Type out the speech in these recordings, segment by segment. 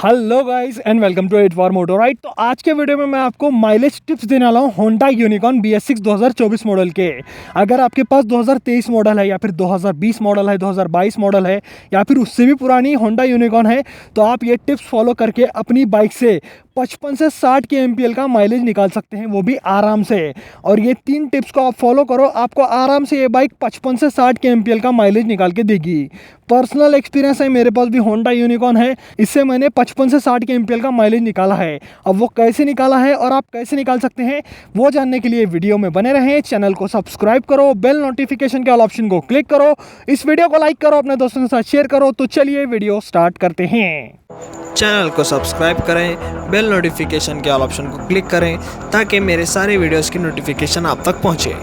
Hello guys and welcome to eight four moto ride. तो आज के वीडियो में मैं आपको माइलेज टिप्स देने वाला हूँ होंडा यूनिकॉर्न BS6 2024 मॉडल के। अगर आपके पास 2023 मॉडल है या फिर 2020 मॉडल है, 2022 मॉडल है या फिर उससे भी पुरानी होंडा यूनिकॉर्न है, तो आप ये टिप्स फॉलो करके अपनी बाइक से 55 से 60 के MPL का माइलेज निकाल सकते हैं, वो भी आराम से। और ये 3 टिप्स को आप फॉलो करो, आपको आराम से ये बाइक 55 से 60 के MPL का माइलेज निकाल के देगी। पर्सनल एक्सपीरियंस है, मेरे पास भी होंडा यूनिकॉर्न है, इससे मैंने 55 से 60 के MPL का माइलेज निकाला है। अब वो कैसे निकाला है और आप कैसे निकाल सकते हैं वो जानने के लिए वीडियो में बने रहें। चैनल को सब्सक्राइब करो, बेल नोटिफिकेशन के ऑल ऑप्शन को क्लिक करो, इस वीडियो को लाइक करो, अपने दोस्तों के साथ शेयर करो। तो चलिए वीडियो स्टार्ट करते हैं। चैनल को सब्सक्राइब करें, बेल नोटिफिकेशन के ऑल ऑप्शन को क्लिक करें ताकि मेरे सारे वीडियोस की नोटिफिकेशन आप तक पहुंचे।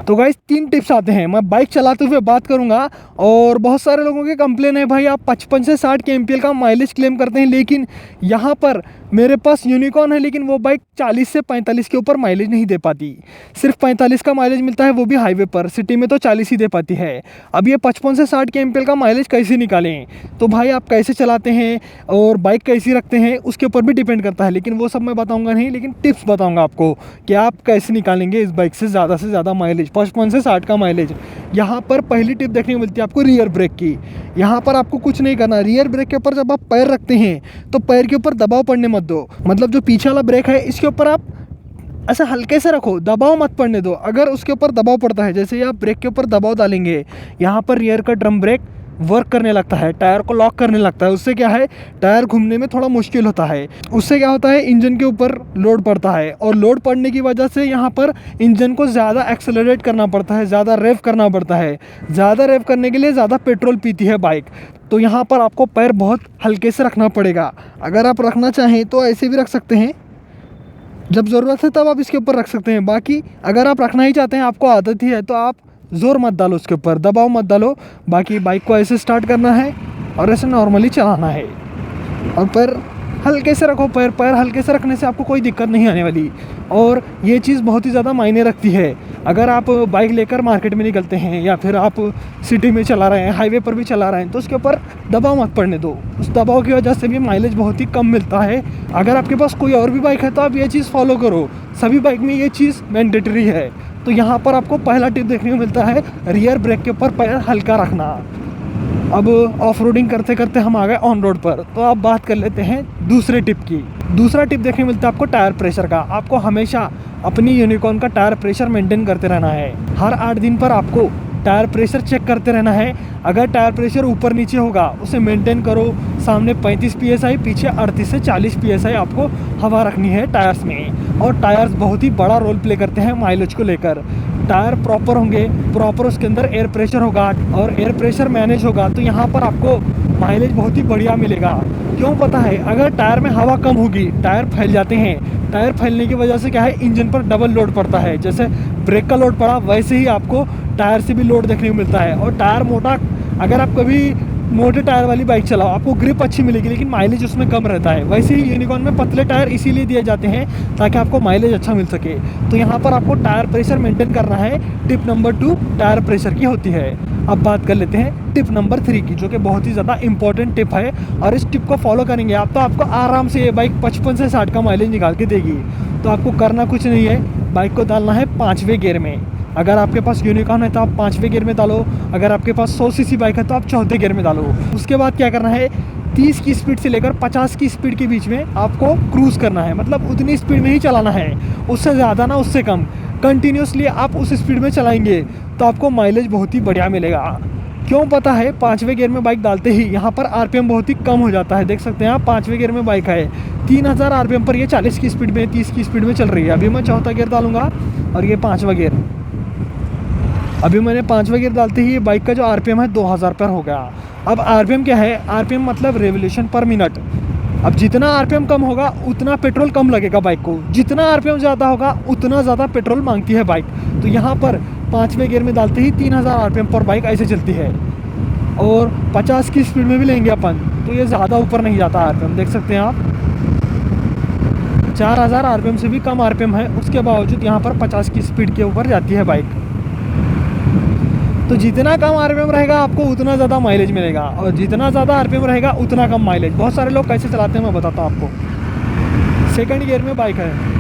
तो गाइस 3 टिप्स आते हैं, मैं बाइक चलाते हुए बात करूंगा। और बहुत सारे लोगों के कंप्लेन है, भाई आप 55 से 60 के MPL का माइलेज क्लेम करते हैं, लेकिन यहाँ पर मेरे पास यूनिकॉर्न है लेकिन वो बाइक 40 से 45 के ऊपर माइलेज नहीं दे पाती। सिर्फ 45 का माइलेज मिलता है, वो भी हाईवे पर। सिटी में तो 40 ही दे पाती है। अब ये 55 से 60 के MPL का माइलेज कैसे निकालें? तो भाई आप कैसे चलाते हैं और बाइक कैसी रखते हैं उसके ऊपर भी डिपेंड करता है, लेकिन वो सब मैं बताऊँगा नहीं, लेकिन टिप्स बताऊँगा आपको कि आप कैसे निकालेंगे इस बाइक से ज़्यादा माइलेज, 55 से 60 का माइलेज। यहाँ पर पहली टिप देखने को मिलती है आपको रियर ब्रेक की। यहाँ पर आपको कुछ नहीं करना, रियर ब्रेक के ऊपर जब आप पैर रखते हैं तो पैर के ऊपर दबाव पड़ने मत दो। मतलब जो पीछे वाला ब्रेक है इसके ऊपर आप ऐसा हल्के से रखो, दबाव मत पड़ने दो। अगर उसके ऊपर दबाव पड़ता है, जैसे ही आप ब्रेक के ऊपर दबाव डालेंगे, यहाँ पर रियर का ड्रम ब्रेक वर्क करने लगता है, टायर को लॉक करने लगता है। उससे क्या है, टायर घूमने में थोड़ा मुश्किल होता है। उससे क्या होता है, इंजन के ऊपर लोड पड़ता है, और लोड पड़ने की वजह से यहाँ पर इंजन को ज़्यादा एक्सेलरेट करना पड़ता है, ज़्यादा रेव करना पड़ता है। ज़्यादा रेव करने के लिए ज़्यादा पेट्रोल पीती है बाइक। तो यहाँ पर आपको पैर बहुत हल्के से रखना पड़ेगा। अगर आप रखना चाहें तो ऐसे भी रख सकते हैं, जब ज़रूरत है तब आप इसके ऊपर रख सकते हैं। बाकी अगर आप रखना ही चाहते हैं, आपको आदत ही है, तो आप ज़ोर मत डालो उसके ऊपर, दबाव मत डालो। बाकी बाइक को ऐसे स्टार्ट करना है और ऐसे नॉर्मली चलाना है, और पैर हल्के से रखो। पैर हल्के से रखने से आपको कोई दिक्कत नहीं आने वाली। और ये चीज़ बहुत ही ज़्यादा मायने रखती है। अगर आप बाइक लेकर मार्केट में निकलते हैं या फिर आप सिटी में चला रहे हैं, हाईवे पर भी चला रहे हैं, तो उसके ऊपर दबाव मत पड़ने दो। उस दबाव की वजह से भी माइलेज बहुत ही कम मिलता है। अगर आपके पास कोई और भी बाइक है तो आप ये चीज़ फॉलो करो, सभी बाइक में ये चीज़ मैंडेटरी है। तो यहाँ पर आपको पहला टिप देखने को मिलता है, रियर ब्रेक के ऊपर पैर हल्का रखना। अब ऑफ रोडिंग करते करते हम आ गए ऑन रोड पर, तो आप बात कर लेते हैं दूसरे टिप की। दूसरा टिप देखने को मिलता है आपको टायर प्रेशर का। आपको हमेशा अपनी यूनिकॉर्न का टायर प्रेशर मेंटेन करते रहना है। हर 8 दिन पर आपको टायर प्रेशर चेक करते रहना है। अगर टायर प्रेशर ऊपर नीचे होगा उसे मेंटेन करो। सामने 35 PSI, पीछे 38 से 40 PSI आपको हवा रखनी है टायर्स में। और टायर्स बहुत ही बड़ा रोल प्ले करते हैं माइलेज को लेकर। टायर प्रॉपर होंगे, प्रॉपर उसके अंदर एयर प्रेशर होगा और एयर प्रेशर मैनेज होगा, तो यहाँ पर आपको माइलेज बहुत ही बढ़िया मिलेगा। क्यों पता है, अगर टायर में हवा कम होगी, टायर फैल जाते हैं। टायर फैलने की वजह से क्या है, इंजन पर डबल लोड पड़ता है। जैसे ब्रेक का लोड पड़ा, वैसे ही आपको टायर से भी लोड देखने को मिलता है। और टायर मोटा, अगर आप कभी मोटे टायर वाली बाइक चलाओ, आपको ग्रिप अच्छी मिलेगी लेकिन माइलेज उसमें कम रहता है। वैसे ही यूनिकॉर्न में पतले टायर इसीलिए दिए जाते हैं ताकि आपको माइलेज अच्छा मिल सके। तो यहाँ पर आपको टायर प्रेशर मेंटेन करना है। टिप नंबर 2 टायर प्रेशर की होती है। अब बात कर लेते हैं टिप नंबर 3 की, जो कि बहुत ही ज़्यादा इंपॉर्टेंट टिप है। और इस टिप को फॉलो करेंगे आप तो आपको आराम से ये बाइक 55 से 60 का माइलेज निकाल के देगी। तो आपको करना कुछ नहीं है, बाइक को डालना है 5वें गियर में। अगर आपके पास यूनिकॉर्न है तो आप 5वें गियर में डालो। अगर आपके पास 100 cc बाइक है तो आप 4थे गियर में डालो। उसके बाद क्या करना है, 30 की स्पीड से लेकर 50 की स्पीड के बीच में आपको क्रूज़ करना है। मतलब उतनी स्पीड में ही चलाना है, उससे ज़्यादा ना उससे कम। कंटिन्यूसली आप उस स्पीड में चलाएंगे तो आपको माइलेज बहुत ही बढ़िया मिलेगा। क्यों पता है, 5वें गियर में बाइक डालते ही यहाँ पर RPM बहुत ही कम हो जाता है। देख सकते हैं आप, 5वें गियर में बाइक है, 3000 RPM पर ये 40 की स्पीड में, 30 की स्पीड में चल रही है। अभी मैं 4था गियर डालूंगा और ये 5वां गियर। अभी मैंने 5वां गियर डालते ही बाइक का जो RPM है 2000 पर हो गया। अब RPM क्या है, RPM मतलब रेवोल्यूशन पर मिनट। अब जितना RPM कम होगा उतना पेट्रोल कम लगेगा बाइक को, जितना RPM ज़्यादा होगा उतना ज़्यादा पेट्रोल मांगती है बाइक। तो यहाँ पर 5वें गियर में डालते ही 3000 RPM पर बाइक ऐसे चलती है। और 50 की स्पीड में भी लेंगे अपन तो ये ज़्यादा ऊपर नहीं जाता RPM। देख सकते हैं आप, 4000 RPM से भी कम RPM है, उसके बावजूद यहाँ पर 50 की स्पीड के ऊपर जाती है बाइक। तो जितना कम आरपीएम रहेगा आपको उतना ज़्यादा माइलेज मिलेगा, और जितना ज़्यादा आरपीएम रहेगा उतना कम माइलेज। बहुत सारे लोग कैसे चलाते हैं मैं बताता हूँ आपको। सेकंड गियर में बाइक है,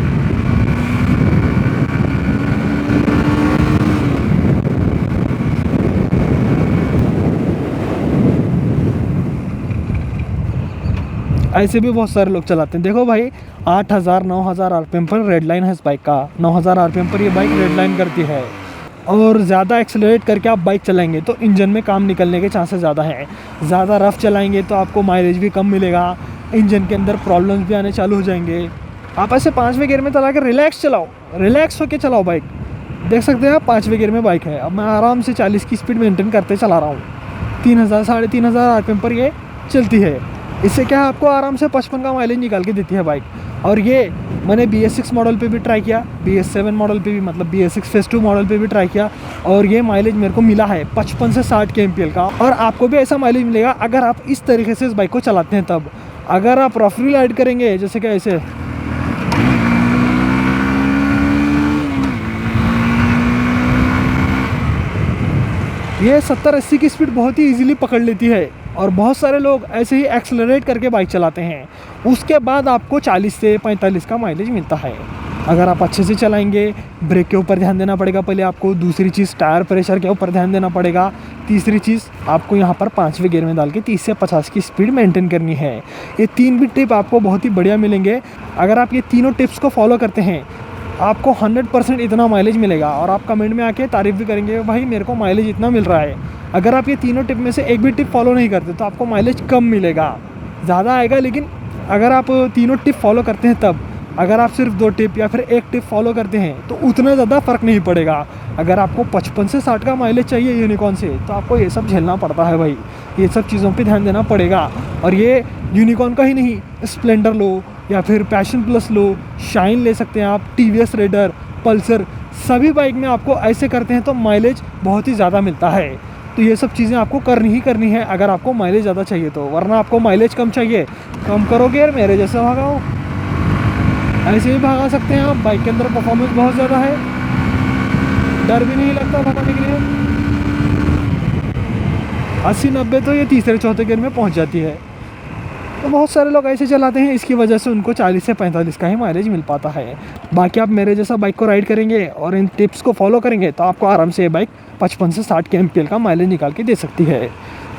ऐसे भी बहुत सारे लोग चलाते हैं। देखो भाई 8000 9000 आरपीएम पर रेड लाइन है इस बाइक का, 9000 आरपीएम पर ये बाइक रेड लाइन करती है। और ज़्यादा एक्सेलरेट करके आप बाइक चलाएंगे तो इंजन में काम निकलने के चांसेस ज़्यादा हैं। ज़्यादा रफ चलाएंगे तो आपको माइलेज भी कम मिलेगा, इंजन के अंदर प्रॉब्लम्स भी आने चालू हो जाएंगे। आप ऐसे 5वें गियर में चला कर रिलैक्स चलाओ, रिलैक्स होकर चलाओ बाइक। देख सकते हैं आप 5वें गियर में बाइक है। अब मैं आराम से 40 की स्पीड मेंटेन करते चला रहा हूँ। 3000 3500 आरपीएम पर ये चलती है। इससे क्या है, आपको आराम से 55 का माइलेज निकाल के देती है बाइक। और ये मैंने BS6 मॉडल पे भी ट्राई किया, BS7 मॉडल पे भी, मतलब BS6 फेज 2 मॉडल पे भी ट्राई किया, और ये माइलेज मेरे को मिला है 55 से 60 के MPL का। और आपको भी ऐसा माइलेज मिलेगा अगर आप इस तरीके से इस बाइक को चलाते हैं तब। अगर आप रफली राइड करेंगे जैसे कि ऐसे, ये 70-80 की स्पीड बहुत ही ईजिली पकड़ लेती है। और बहुत सारे लोग ऐसे ही एक्सेलरेट करके बाइक चलाते हैं, उसके बाद आपको 40 से 45 का माइलेज मिलता है। अगर आप अच्छे से चलाएंगे, ब्रेक के ऊपर ध्यान देना पड़ेगा पहले आपको, दूसरी चीज़ टायर प्रेशर के ऊपर ध्यान देना पड़ेगा, तीसरी चीज़ आपको यहाँ पर 5वें गियर में डाल के 30 से 50 की स्पीड मेंटेन करनी है। ये 3 भी टिप आपको बहुत ही बढ़िया मिलेंगे। अगर आप ये तीनों टिप्स को फॉलो करते हैं आपको 100% इतना माइलेज मिलेगा। और आप कमेंट में आके तारीफ़ भी करेंगे, भाई मेरे को माइलेज इतना मिल रहा है। अगर आप ये तीनों टिप में से एक भी टिप फॉलो नहीं करते तो आपको माइलेज कम मिलेगा, ज़्यादा आएगा। लेकिन अगर आप तीनों टिप फॉलो करते हैं तब, अगर आप सिर्फ 2 टिप या फिर 1 टिप फॉलो करते हैं तो उतना ज़्यादा फ़र्क नहीं पड़ेगा। अगर आपको 55 से 60 का माइलेज चाहिए यूनिकॉर्न से तो आपको ये सब झेलना पड़ता है भाई, ये सब चीज़ों पे ध्यान देना पड़ेगा। और ये यूनिकॉर्न का ही नहीं, स्प्लेंडर लो या फिर पैशन प्लस लो, शाइन ले सकते हैं आप, TVS रेडर, पल्सर, सभी बाइक में आपको ऐसे करते हैं तो माइलेज बहुत ही ज़्यादा मिलता है। तो ये सब चीज़ें आपको करनी ही करनी है अगर आपको माइलेज ज़्यादा चाहिए तो। वरना आपको माइलेज कम चाहिए, कम करोगे यार, मेरे जैसे भगाओ, ऐसे ही भगा सकते हैं आप। बाइक के अंदर परफॉर्मेंस बहुत ज़्यादा है, डर भी नहीं लगता भगाने के लिए। 80-90 तो ये तीसरे चौथे गियर में पहुंच जाती है। तो बहुत सारे लोग ऐसे चलाते हैं, इसकी वजह से उनको 40 से 45 का ही माइलेज मिल पाता है। बाकी आप मेरे जैसा बाइक को राइड करेंगे और इन टिप्स को फॉलो करेंगे तो आपको आराम से ये बाइक 55 से 60 के MPL का माइलेज निकाल के दे सकती है।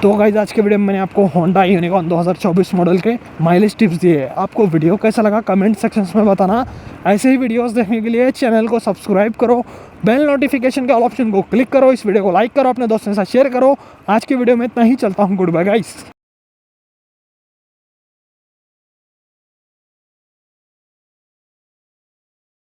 तो गाइस आज के वीडियो में मैंने आपको होंडा यूनिकॉर्न 2024 मॉडल के माइलेज टिप्स दिए। आपको वीडियो कैसा लगा कमेंट सेक्शन में बताना। ऐसे ही वीडियोस देखने के लिए चैनल को सब्सक्राइब करो, बेल नोटिफिकेशन के ऑल ऑप्शन को क्लिक करो, इस वीडियो को लाइक करो, अपने दोस्तों के साथ शेयर करो। आज की वीडियो में इतना ही, चलता हूँ, गुड बाय गाइस।